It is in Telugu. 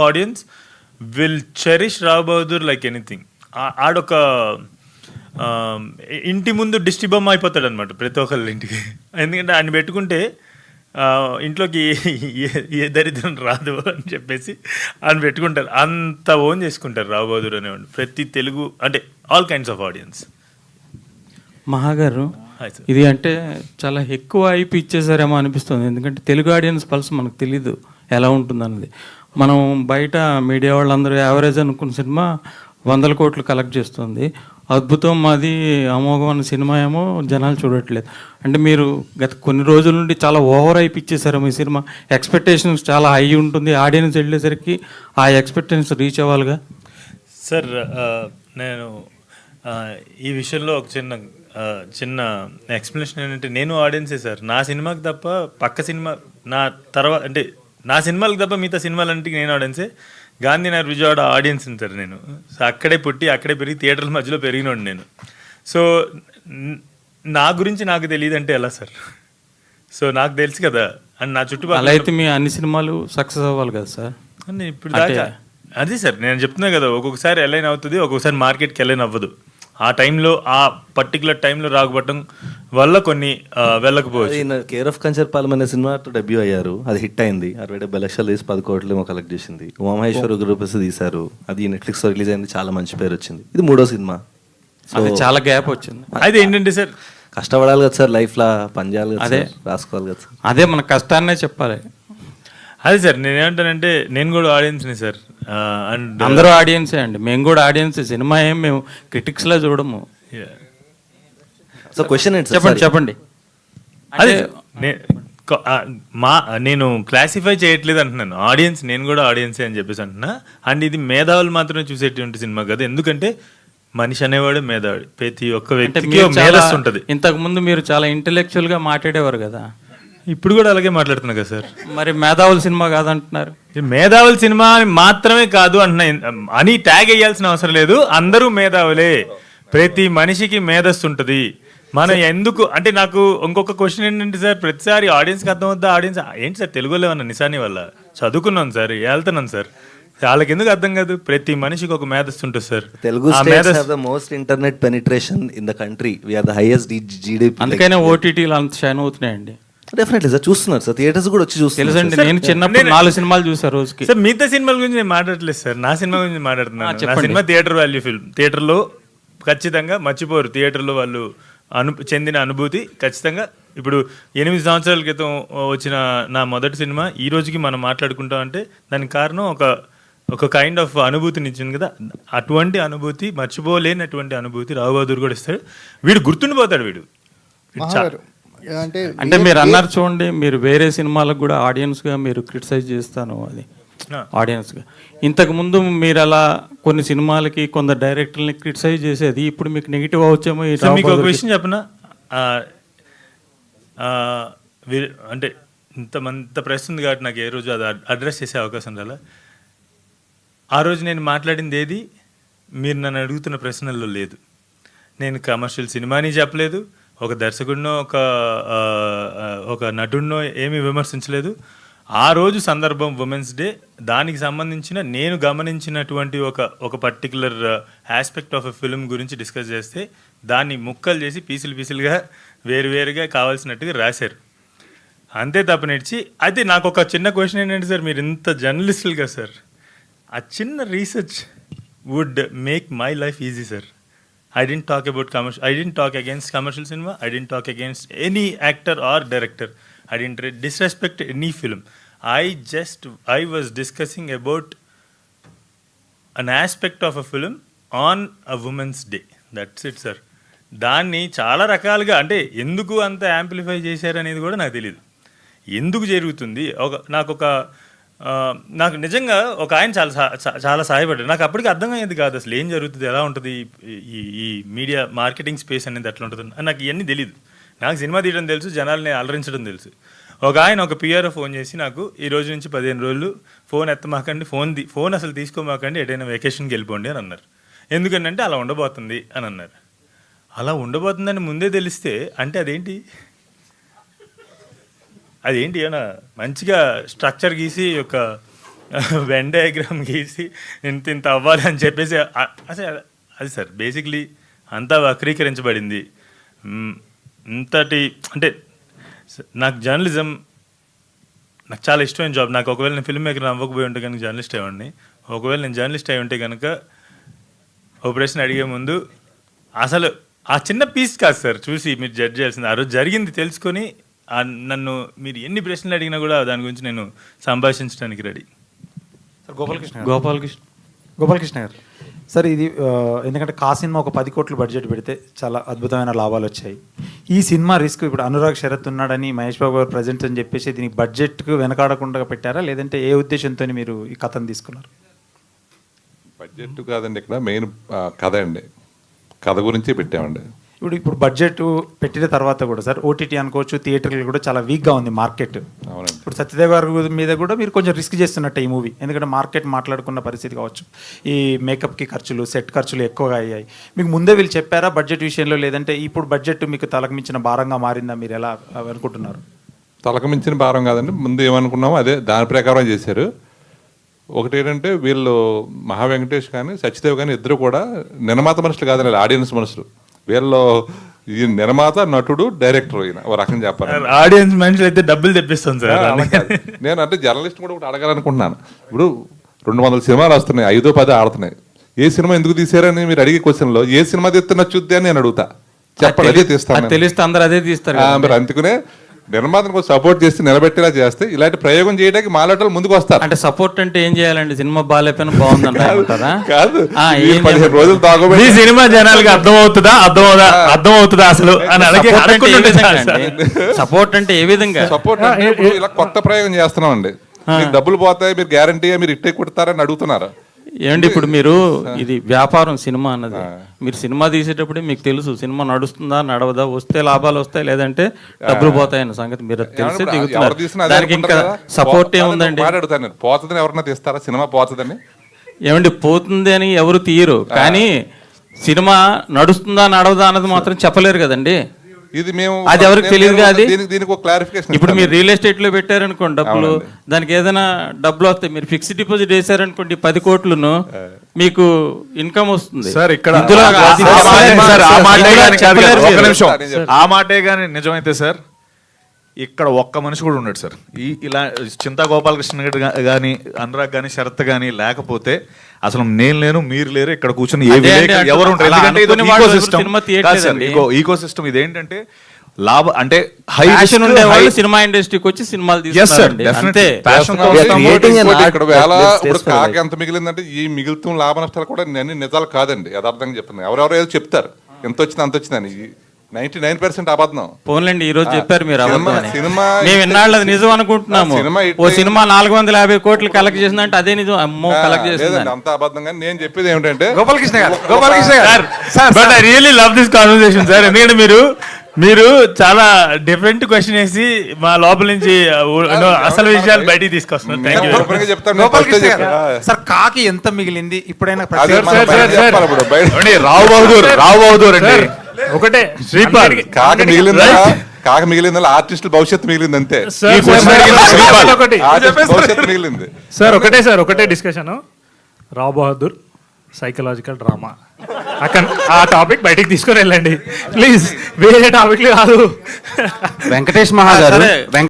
Audience will cherish Rao Bahadur like anything. ఆడొక ఇంటి ముందు దిష్టి బొమ్మ అయిపోతాడు అనమాట ప్రతి ఒక్కళ్ళ ఇంటికి. ఎందుకంటే ఆయన పెట్టుకుంటే ఇంట్లోకి ఏ దరిద్రం రాదు అని చెప్పేసి ఆయన పెట్టుకుంటారు. అంత ఓన్ చేసుకుంటారు రావ్ బహదూర్ అనేవాడు ప్రతి తెలుగు, అంటే ఆల్ కైండ్స్ ఆఫ్ ఆడియన్స్. మహాగారు ఇది అంటే చాలా ఎక్కువ ఐపీ ఇచ్చేసారేమో అనిపిస్తుంది. ఎందుకంటే తెలుగు ఆడియన్స్ పల్స్ మనకు తెలీదు ఎలా ఉంటుందన్నది. మనం బయట మీడియా వాళ్ళందరూ యావరేజ్ అనుకున్న సినిమా 100 కోట్లు కలెక్ట్ చేస్తుంది. అద్భుతం, అది అమోఘం అన్న సినిమా ఏమో జనాలు చూడట్లేదు. అంటే మీరు గత కొన్ని రోజుల నుండి చాలా ఓవర్ ఐపీ ఇచ్చేసారు మీ సినిమా. ఎక్స్పెక్టేషన్స్ చాలా హై ఉంటుంది, ఆడియన్స్ వెళ్ళేసరికి ఆ ఎక్స్పెక్టేషన్స్ రీచ్ అవ్వాలిగా. సార్ నేను ఈ విషయంలో ఒక చిన్న ఎక్స్ప్లెనేషన్ ఏంటంటే, నేను ఆడియన్సే సార్. నా సినిమాకి తప్ప పక్క సినిమా నా తర్వాత, అంటే నా సినిమాలకు తప్ప మిగతా సినిమాలంటే నేను ఆడియన్సే. గాంధీనగర్ విజయవాడ ఆడియన్స్ ఉంటారు నేను. సో అక్కడే పుట్టి అక్కడే పెరిగి థియేటర్ల మధ్యలో పెరిగినోడు నేను. సో నా గురించి నాకు తెలియదు అంటే ఎలా సార్? సో నాకు తెలుసు కదా, అండ్ నా చుట్టుపక్కల అలా అయితే మీ అన్ని సినిమాలు సక్సెస్ అవ్వాలి కదా సార్. అని ఇప్పుడు దాకా అదే సార్ నేను చెప్తున్నా కదా, ఒక్కొక్కసారి ఎలైన్ అవుతుంది, ఒక్కొక్కసారి మార్కెట్కి ఎలైన్ అవ్వదు. ఆ టైంలో ఆ పర్టికులర్ టైంలో రాకపోవటం వల్ల కొన్ని వెళ్ళకపోవచ్చు. కేర్ ఆఫ్ కంచర్పాలెం అనే సినిమా డెబ్యూ అయ్యారు, అది హిట్ అయింది. 60-70 లక్షలు తీసి 10 కోట్లు ఏమో కలెక్ట్ చేసింది. ఉమామహేశ్వర గ్రూప్స్ తీశారు, అది నెట్ఫ్లిక్స్ రిలీజ్ అయింది, చాలా మంచి పేరు వచ్చింది. ఇది 3వ సినిమా. అది చాలా గ్యాప్ వచ్చింది. అయితే ఏంటంటే సార్, కష్టపడాలి కదా సార్, లైఫ్లో పని చేయాలి కదా, అదే రాసుకోవాలి కదా సార్. అదే మన కష్టాన్నే చెప్పాలి. అదే సార్ నేనేమంటానంటే, నేను కూడా ఆడియన్స్ని సార్. అండ్ అందరూ ఆడియన్సే అండి, మేము కూడా ఆడియన్సే. సినిమా ఏం మేము క్రిటిక్స్లా చూడము. సో క్వశ్చన్ ఏంటి? చెప్పండి. అదే నేను క్లాసిఫై చేయట్లేదు అంటున్నాను. ఆడియన్స్ నేను కూడా ఆడియన్సే అని చెప్పేసి అంటున్నా. అండ్ ఇది మేధావులు మాత్రమే చూసేటువంటి సినిమా కదా, ఎందుకంటే మనిషి అనేవాడు మేధావుడు. ప్రతి ఒక్క వ్యక్తికి మేధస్సు ఉంటుంది. ఇంతకు ముందు మీరు చాలా ఇంటెలెక్చువల్ గా మాట్లాడేవారు కదా, ఇప్పుడు కూడా అలాగే మాట్లాడుతున్నా కదా సార్. మరి మేధావుల సినిమా కాదంటున్నారు. మేధావుల సినిమా మాత్రమే కాదు అంటున్నా అని ట్యాగ్ వేయాల్సిన అవసరం లేదు. అందరూ మేధావులే, ప్రతి మనిషికి మేధస్సు ఉంటుంది. మనం ఎందుకు అంటే, నాకు ఇంకొక క్వశ్చన్ ఏంటంటే సార్, ప్రతిసారి ఆడియన్స్కి అర్థం అవుద్దా? ఆడియన్స్ ఏంటి సార్ తెలుగులో ఏమన్నా నిశాని వల్ల చదువుకున్నాను సార్, వెళ్తున్నాను సార్, వాళ్ళకి ఎందుకు అర్థం కాదు? ప్రతి మనిషికి ఒక మేధస్సు ఉంటుంది sir. Telugu states have the most internet penetration in the country. We are the highest GDP. అందుకనే ఓటీటీలు అంత షైన్ అవుతున్నాయండి. డెఫినెట్లీ సార్, చూస్తున్నారు సార్, థియేటర్స్ కూడా వచ్చి చూస్తున్నారు. తెలుసండి, నేను చిన్నప్పుడు 4 సినిమాలు చూసాను రోజుకి. సార్ మిగతా సినిమాల గురించి నేను మాట్లాడలేదు సార్, నా సినిమా గురించి మాట్లాడుతున్నాను. నా సినిమా థియేటర్ వాల్యూ ఫిల్మ్. థియేటర్లో ఖచ్చితంగా మర్చిపోరు, థియేటర్లో వాళ్ళు చెందిన అనుభూతి ఖచ్చితంగా. ఇప్పుడు 8 సంవత్సరాల క్రితం వచ్చిన నా మొదటి సినిమా ఈ రోజుకి మనం మాట్లాడుకుంటాం అంటే దానికి కారణం ఒక కైండ్ ఆఫ్ అనుభూతిని ఇచ్చింది కదా. అటువంటి అనుభూతి, మర్చిపోలేనటువంటి అనుభూతి రావ్ బహదూర్ కూడా ఇస్తాడు. వీడు గుర్తుండిపోతాడు. వీడు అంటే మీరు అన్నారు చూడండి, మీరు వేరే సినిమాలకు కూడా ఆడియన్స్గా మీరు క్రిటిసైజ్ చేస్తాను, అది ఆడియన్స్గా. ఇంతకు ముందు మీరు అలా కొన్ని సినిమాలకి కొందరు డైరెక్టర్ని క్రిటిసైజ్ చేసేది, ఇప్పుడు మీకు నెగిటివ్ అవచ్చేమో. మీకు ఒక విషయం చెప్పనా, అంటే ఇంత ప్రెస్ ఉంది కాబట్టి నాకు ఏ రోజు అది అడ్రస్ చేసే అవకాశం రాలా. ఆ రోజు నేను మాట్లాడింది ఏది మీరు నన్ను అడుగుతున్న ప్రశ్నల్లో లేదు. నేను కమర్షియల్ సినిమాని చెప్పలేదు, ఒక దర్శకుడినో ఒక నటుడినో ఏమీ విమర్శించలేదు. ఆ రోజు సందర్భం ఉమెన్స్ డే, దానికి సంబంధించిన నేను గమనించినటువంటి ఒక particular aspect of a film గురించి డిస్కస్ చేస్తే దాన్ని ముక్కలు చేసి పీసులుగా వేరువేరుగా కావాల్సినట్టుగా రాశారు. అంతే తప్పనిచ్చి. అయితే నాకు ఒక చిన్న క్వశ్చన్ ఏంటంటే సార్, మీరు ఇంత జర్నలిస్టులుగా సార్, ఆ చిన్న research would make my life easy sir. I didn't talk about commercial. I didn't talk against commercial cinema. I didn't talk against any actor or director. I didn't disrespect any film. I was discussing about an aspect of a film on a women's day. That's it, sir. దాన్ని చాలా రకాలుగా అంటే ఎందుకు అంత యాంప్లిఫై చేశారనేది కూడా నాకు తెలియదు. ఎందుకు జరుగుతుంది నాకు నిజంగా ఒక ఆయన చాలా సహాయపడ్డాడు. నాకు అప్పటికి అర్థం అయ్యేది కాదు అసలు ఏం జరుగుతుంది, ఎలా ఉంటుంది ఈ మీడియా మార్కెటింగ్ స్పేస్ అనేది ఎట్లా ఉంటుంది. నాకు ఇవన్నీ తెలియదు. నాకు సినిమా తీయడం తెలుసు, జనాల్ని అలరించడం తెలుసు. ఒక ఆయన ఒక పిఆర్ఓ ఫోన్ చేసి నాకు, ఈ రోజు నుంచి 15 రోజులు ఫోన్ ఎత్తమాకండి, ఫోన్ అసలు తీసుకోమాకండి, ఎటైనా వెకేషన్కి వెళ్ళిపోండి అని అన్నారు. ఎందుకంటే అలా ఉండబోతుంది అని అన్నారు. అలా ఉండబోతుందని ముందే తెలిస్తే అంటే అదేంటి ఏమన్నా మంచిగా స్ట్రక్చర్ గీసి వెన్ డయాగ్రామ్ గీసి ఇంత అవ్వాలి అని చెప్పేసి అసలు అది సార్ బేసిక్లీ అంతా వక్రీకరించబడింది. ఇంతటి అంటే నాకు జర్నలిజం నాకు చాలా ఇష్టమైన జాబ్. నాకు ఒకవేళ నేను ఫిల్మ్ మేకర్ అవ్వకపోయి ఉంటే కనుక జర్నలిస్ట్ అయ్యండి. ఒకవేళ నేను జర్నలిస్ట్ అయి ఉంటే కనుక ఓ ప్రశ్న అడిగే ముందు అసలు ఆ చిన్న పీస్ కాదు సార్ చూసి మీరు జడ్జ్ చేయాల్సింది. ఆ రోజు జరిగింది తెలుసుకొని నన్ను మీరు ఎన్ని ప్రశ్నలు అడిగినా కూడా దాని గురించి నేను సంభాషించడానికి రెడీ. సార్ గోపాలకృష్ణ గోపాలకృష్ణ గారు సార్, ఇది ఎందుకంటే కా సినిమా ఒక 10 కోట్లు బడ్జెట్ పెడితే చాలా అద్భుతమైన లాభాలు వచ్చాయి. ఈ సినిమా రిస్క్ ఇప్పుడు అనురాగ్ శరత్ ఉన్నాడని మహేష్ బాబు గారు ప్రజెంట్ అని చెప్పేసి దీనికి బడ్జెట్కు వెనకాడకుండా పెట్టారా, లేదంటే ఏ ఉద్దేశంతో మీరు ఈ కథను తీసుకున్నారు? బడ్జెట్ కాదండి, ఇక్కడ మెయిన్ కథ అండి. కథ గురించి పెట్టామండి. ఇప్పుడు బడ్జెట్ పెట్టిన తర్వాత కూడా సార్ ఓటీటీ అనుకోవచ్చు, థియేటర్లు కూడా చాలా వీక్గా ఉంది మార్కెట్. అవునండి. ఇప్పుడు సత్యదేవ్ గారి మీద కూడా మీరు కొంచెం రిస్క్ చేస్తున్నట్టు ఈ మూవీ, ఎందుకంటే మార్కెట్ మాట్లాడుకున్న పరిస్థితి కావచ్చు, ఈ మేకప్కి ఖర్చులు, సెట్ ఖర్చులు ఎక్కువగా అయ్యాయి. మీకు ముందే వీళ్ళు చెప్పారా బడ్జెట్ విషయంలో, లేదంటే ఇప్పుడు బడ్జెట్ మీకు తలకు మించిన భారంగా మారిందా, మీరు ఎలా అనుకుంటున్నారు? తలకు మించిన భారం కాదండి, ముందు ఏమనుకున్నామో అదే దాని ప్రకారం చేశారు. ఒకటి ఏంటంటే వీళ్ళు మహా వెంకటేష్ కానీ సత్యదేవ్ కానీ ఇద్దరు కూడా నిర్మాత మనుషులు కాదండి, ఆడియన్స్ మనుషులు. వీళ్ళు ఈ నిర్మాత, నటుడు, డైరెక్టర్ అయినా ఓ రకం చెప్పారు. ఆడియన్స్ మనుషులు అయితే డబ్బులు తెప్పిస్తాం సార్. నేను అంటే జర్నలిస్ట్ కూడా ఒకటి అడగాలనుకుంటున్నాను. ఇప్పుడు 200 సినిమాలు వస్తున్నాయి, 5-10 ఆడుతున్నాయి. ఏ సినిమా ఎందుకు తీసారని మీరు అడిగే క్వశ్చన్లో ఏ సినిమా తీస్తే నచ్చుద్ది అని నేను అడుగుతా. చెప్పండి, అదే తీస్తాను. తెలిస్తే అందరూ అదే తీస్తారు. మరి అందుకనే నిర్మాతను కొంచెం సపోర్ట్ చేసి నిలబెట్టేలా చేస్తే ఇలాంటి ప్రయోగం చేయడానికి మాలాటలు ముందుకు వస్తారు. అంటే సపోర్ట్ అంటే ఏం చేయాలండి? సినిమా బాగాలేకపోయినా బాగుందంటారా? కాదు, 15 రోజులు తాగబెట్టి ఈ సినిమా జనాలకి అర్థమవుతుందా అసలు అని అలాగే సపోర్ట్ అంటే ఏ విధంగా? సపోర్ట్ అంటే ఇప్పుడు ఇలా కొత్త ప్రయోగం చేస్తున్నాం అండి. మీకు డబ్బులు పోతాయి, మీరు గ్యారంటీగా మీరు ఇట్టే కుడతారని అడుగుతున్నారు. ఏమండి ఇప్పుడు మీరు ఇది వ్యాపారం సినిమా అన్నది, మీరు సినిమా తీసేటప్పుడే మీకు తెలుసు సినిమా నడుస్తుందా నడవదా, వస్తే లాభాలు వస్తాయి లేదంటే డబ్బులు పోతాయన్న సంగతి మీరు తెలిసి దిగుతున్నారు. దానికి ఇంకా సపోర్ట్ ఏముందండి? మాట్లాడుతాను, పోతుందని ఎవరన్నా తీస్తారా? సినిమా పోతుందని ఏమండి పోతుంది అని ఎవరు తీయరు, కానీ సినిమా నడుస్తుందా నడవదా అన్నది మాత్రం చెప్పలేరు కదండి. ఇది మేము అది ఎవరికి తెలియదు. అది దీనికి ఒక క్లారిఫికేషన్. ఇప్పుడు మీరు రియల్ ఎస్టేట్ లో పెట్టారనుకోండి డబ్బులు, దానికి ఏదైనా డబ్బులు వస్తాయి. మీరు ఫిక్స్డ్ డిపాజిట్ వేసారనుకోండి 10 కోట్లను, మీకు ఇన్కమ్ వస్తుంది సార్. ఇక్కడ ఆ మాటే కానీ నిజమైతే సార్, ఇక్కడ ఒక్క మనిషి కూడా ఉన్నాడు సార్. ఇలా చింతా గోపాలకృష్ణ కానీ అనురాగ్ కానీ శరత్ కానీ లేకపోతే అసలు నేను లేను, మీరు లేరు, ఇక్కడ కూర్చొని ఎవరు ఉంటారు? ఎందుకంటే ఈకో సిస్టమ్ ఇదేంటంటే లాభ అంటే హై సినిమా ఇండస్ట్రీకి వచ్చి సినిమాలు కాకి ఎంత మిగిలిందంటే ఈ మిగులుతున్న లాభ నష్టాలు కూడా అన్ని నిజాలు కాదండి, యథార్థంగా చెప్తున్నాను. ఎవరెవరో ఏదో చెప్తారు, ఎంత వచ్చింది అంత వచ్చిందని. 99% అబద్ధం. పోన్లేండి, ఈ రోజు చెప్పారు మీరు సినిమా మేము ఇన్నాళ్ళు అది నిజం అనుకుంటున్నాము. ఓ సినిమా 450 కోట్లు కలెక్ట్ చేసిందంటే అదే నిజం. అమ్మో కలెక్ట్ చేసింది అంత అబద్ధం. కానీ నేను చెప్పేది ఏమిటంటే గోపాలకృష్ణ గారు but I really love this conversation sir. ఎందుకంటే మీరు చాలా డిఫరెంట్ క్వశ్చన్ వేసి మా లోపల నుంచి అసలు విషయాలు బయటికి తీసుకొస్తున్నారు. సార్ కాకి ఎంత మిగిలింది ఇప్పుడైనా? రావు బహదూర్ అండి ఒకటే శ్రీపాల్ కాకి మిగిలిందా? కాకి మిగిలిందా? ఆర్టిస్టుల భవిష్యత్తు మిగిలింది అంతే. భవిష్యత్తు మిగిలింది సార్. ఒకటే డిస్కషన్. రావు బహదూర్ సైకలాజికల్ డ్రామా, అక్కడ ఆ టాపిక్ బయటికి తీసుకొని వెళ్ళండి ప్లీజ్, వేరే టాపిక్లు కాదు. వెంకటేష్ మహాగారు